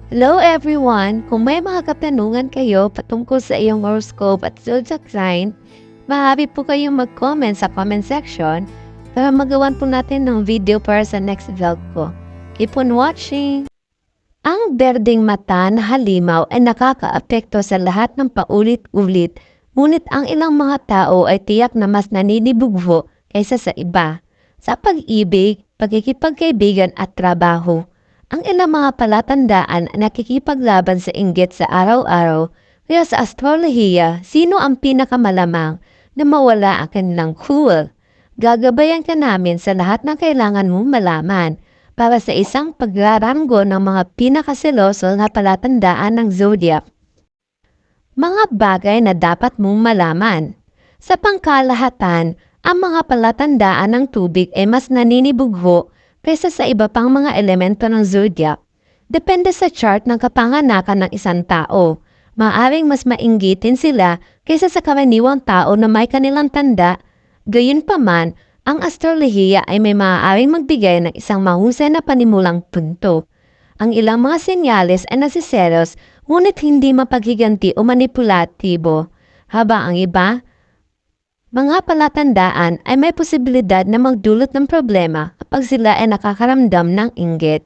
Hello everyone! Kung may mga katanungan kayo patungkol sa iyong horoscope at zodiac sign, maaari po kayong mag-comment sa comment section para magawan po natin ng video para sa next vlog ko. Keep on watching! Ang berdeng mata na halimaw ay nakakaapekto sa lahat ng paulit-ulit, ngunit ang ilang mga tao ay tiyak na mas naninibugho kaysa sa iba. Sa pag-ibig, pagkikipagkaibigan at trabaho, ang ilang mga palatandaan ay nakikipaglaban sa inggit sa araw-araw, kaya sa astrolohiya, sino ang pinakamalamang na mawala ang kanilang cool? Gagabayan ka namin sa lahat ng kailangan mong malaman para sa isang pagraranggo ng mga pinakaseloso na palatandaan ng zodiac. Mga bagay na dapat mong malaman. Sa pangkalahatan, ang mga palatandaan ng tubig ay mas naninibugho kaysa sa iba pang mga elemento ng zodiac. Depende sa chart ng kapanganakan ng isang tao. Maaring mas mainggitin sila kaysa sa karaniwang tao na may kanilang tanda. Gayunpaman, ang astrolohiya ay may maaaring magbigay ng isang mahusay na panimulang punto. Ang ilang mga senyales ay nasiselos ngunit hindi mapaghiganti o manipulatibo, habang ang iba, mga palatandaan ay may posibilidad na magdulot ng problema kapag sila ay nakakaramdam ng inggit.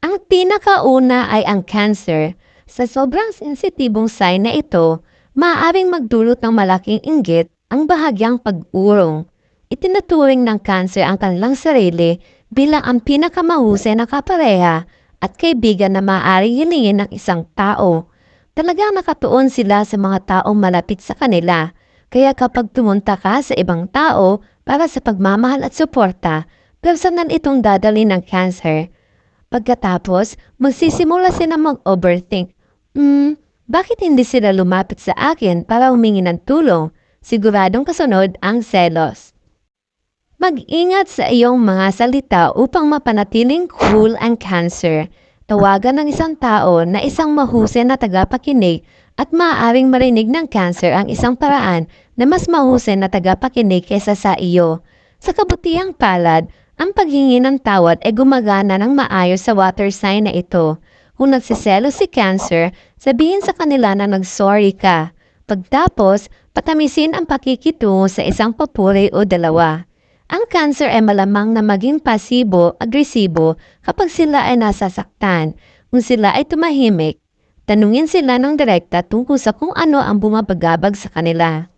Ang pinakauna ay ang Cancer. Sa sobrang sensitibong sign na ito, maaaring magdulot ng malaking inggit ang bahagyang pag-urong. Itinuturing ng Cancer ang kanilang sarili bilang ang pinakamahusay na kapareha at kaibigan na maaaring hilingin ng isang tao. Talagang nakatuon sila sa mga taong malapit sa kanila. Kaya kapag tumunta ka sa ibang tao para sa pagmamahal at suporta, personal itong dadali ng Cancer. Pagkatapos, magsisimula sila mag-overthink. Bakit hindi sila lumapit sa akin para humingi ng tulong? Siguradong kasunod ang selos. Mag-ingat sa iyong mga salita upang mapanatiling cool ang Cancer. Tawagan ng isang tao na isang mahusay na tagapakinig at maaaring marinig ng Cancer ang isang paraan na mas mahusay na tagapakinig kaysa sa iyo. Sa kabutihang palad, ang paghingi ng tawad ay gumagana ng maayos sa water sign na ito. Kung nagsiselo si Cancer, sabihin sa kanila na nag-sorry ka. Pagtapos, patamisin ang pakikitungo sa isang papuri o dalawa. Ang Cancer ay malamang na maging pasibo-agresibo kapag sila ay nasasaktan. Kung sila ay tumahimik, tanungin sila ng direkta tungkol sa kung ano ang bumabagabag sa kanila.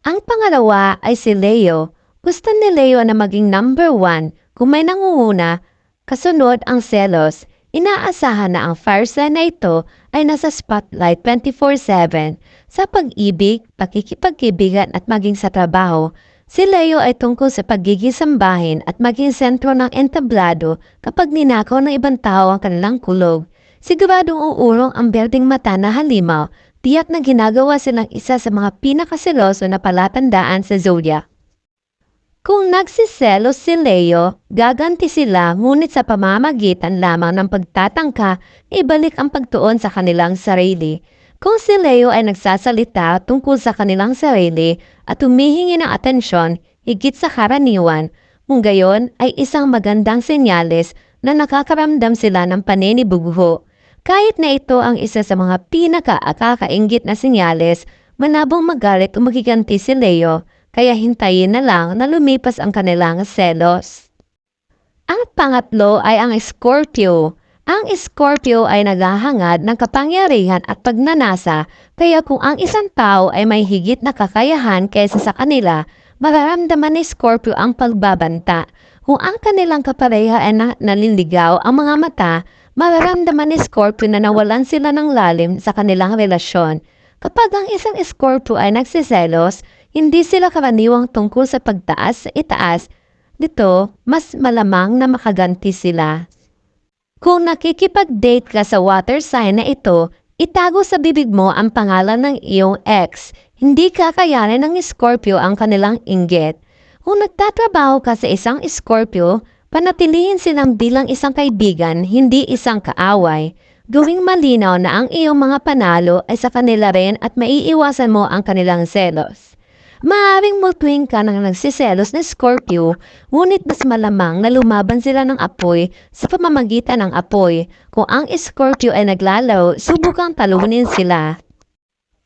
Ang pangalawa ay si Leo. Gusto ni Leo na maging number 1 kung may nangunguna, kasunod ang selos. Inaasahan na ang fire sign na ito ay nasa spotlight 24/7 sa pag-ibig, pakikipagkaibigan at maging sa trabaho. Si Leo ay tungkol sa pagiging sambahin at maging sentro ng entablado kapag ninakaw ng ibang tao ang kanilang kulog. Siguradong uurong ang berdeng mata na halimaw, tiyak na ginagawa silang isa sa mga pinakaseloso na palatandaan sa zodiac. Kung nagsiselos si Leo, gaganti sila ngunit sa pamamagitan lamang ng pagtatangka, ibalik ang pagtuon sa kanilang sarili. Kung si Leo ay nagsasalita tungkol sa kanilang sarili at humihingi ng atensyon higit sa karaniwan, kung gayon ay isang magandang senyales na nakakaramdam sila ng paninibugho. Kahit na ito ang isa sa mga pinaka-akakainggit na senyales, manabong magalit o magiganti si Leo, kaya hintayin na lang na lumipas ang kanilang selos. Ang pangatlo ay ang Scorpio. Ang Scorpio ay naghahangad ng kapangyarihan at pagnanasa, kaya kung ang isang tao ay may higit na kakayahan kaysa sa kanila, mararamdaman ni Scorpio ang pagbabanta. Kung ang kanilang kapareha ay naliligaw ang mga mata, mararamdaman ni Scorpio na nawalan sila ng lalim sa kanilang relasyon. Kapag ang isang Scorpio ay nagsiselos, hindi sila karaniwang tungkol sa pagtaas sa itaas. Dito, mas malamang na makaganti sila. Kung nakikipag-date ka sa water sign na ito, itago sa bibig mo ang pangalan ng iyong ex. Hindi kakayanin ng Scorpio ang kanilang inggit. Kung nagtatrabaho ka sa isang Scorpio, panatilihin silang bilang isang kaibigan, hindi isang kaaway. Gawing malinaw na ang iyong mga panalo ay sa kanila rin at maiiwasan mo ang kanilang selos. Maaaring multuhin ka ng nagsiselos na Scorpio, ngunit mas malamang na lumaban sila ng apoy sa pamamagitan ng apoy. Kung ang Scorpio ay naglalaro, subukang talunin sila.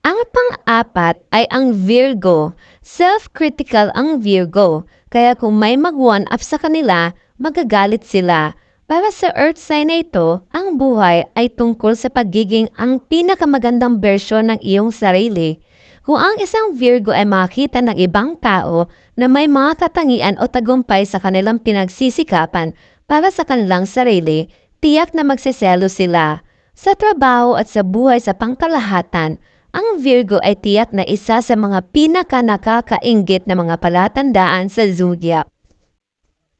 Ang pang-apat ay ang Virgo. Self-critical ang Virgo, kaya kung may mag-one up sa kanila, magagalit sila. Para sa earth sign na ito, ang buhay ay tungkol sa pagiging ang pinakamagandang bersyon ng iyong sarili. Kung ang isang Virgo ay makita ng ibang tao na may mga katangian o tagumpay sa kanilang pinagsisikapan para sa kanilang sarili, tiyak na magsiselo sila. Sa trabaho at sa buhay sa pangkalahatan, ang Virgo ay tiyak na isa sa mga pinaka-nakakainggit na mga palatandaan sa zodiac.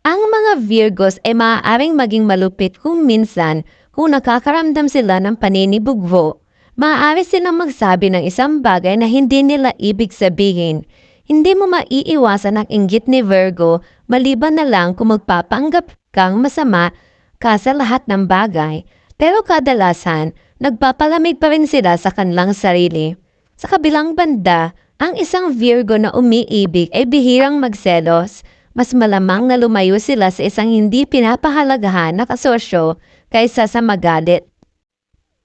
Ang mga Virgos ay maaaring maging malupit kung minsan kung nakakaramdam sila ng paninibugho. Maaari silang magsabi ng isang bagay na hindi nila ibig sabihin. Hindi mo maiiwasan ang inggit ni Virgo maliban na lang kung magpapanggap kang masama ka sa lahat ng bagay. Pero kadalasan, nagpapalamig pa rin sila sa kanilang sarili. Sa kabilang banda, ang isang Virgo na umiibig ay bihirang magselos. Mas malamang na lumayo sila sa isang hindi pinapahalagahan na kasosyo kaysa sa magalit.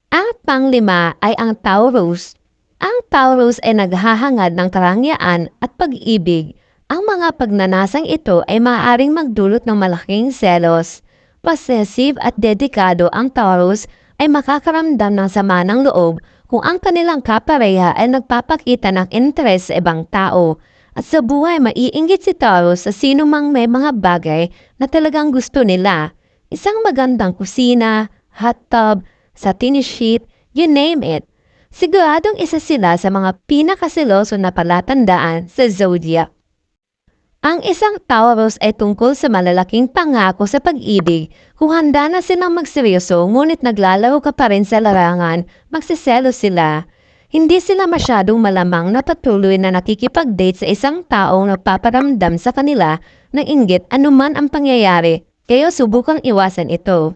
Ang panglima ay ang Taurus. Ang Taurus ay naghahangad ng karangyaan at pag-ibig. Ang mga pagnanasang ito ay maaaring magdulot ng malaking selos. Possessive at dedikado ang Taurus ay makakaramdam ng sama ng loob kung ang kanilang kapareha ay nagpapakita ng interes sa ibang tao. At sa buhay, maiinggit si Taurus sa sino mang may mga bagay na talagang gusto nila. Isang magandang kusina, hot tub, satin sheet, you name it. Siguradong isa sila sa mga pinakasiloso na palatandaan sa zodiac. Ang isang Taurus ay tungkol sa malalaking pangako sa pag-ibig. Kung handa na silang magseryoso ngunit naglalaro ka pa rin sa larangan, magsiselo sila. Hindi sila masyadong malamang na patuloy na nakikipag-date sa isang taong nagpaparamdam sa kanila ng inggit anuman ang pangyayari, kaya subukang iwasan ito.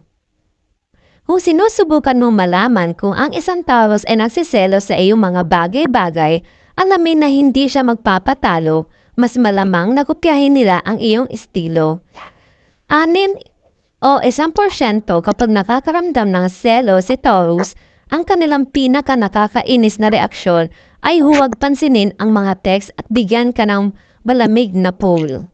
Kung sinusubukan mong malaman kung ang isang Taurus ay nagsiselo sa iyong mga bagay-bagay, alamin na hindi siya magpapatalo, mas malamang na kopyahin nila ang iyong estilo. 1% kapag nakakaramdam ng selo si Taurus, ang kanilang pinaka-nakakainis na reaksyon ay huwag pansinin ang mga text at bigyan ka ng malamig na poll.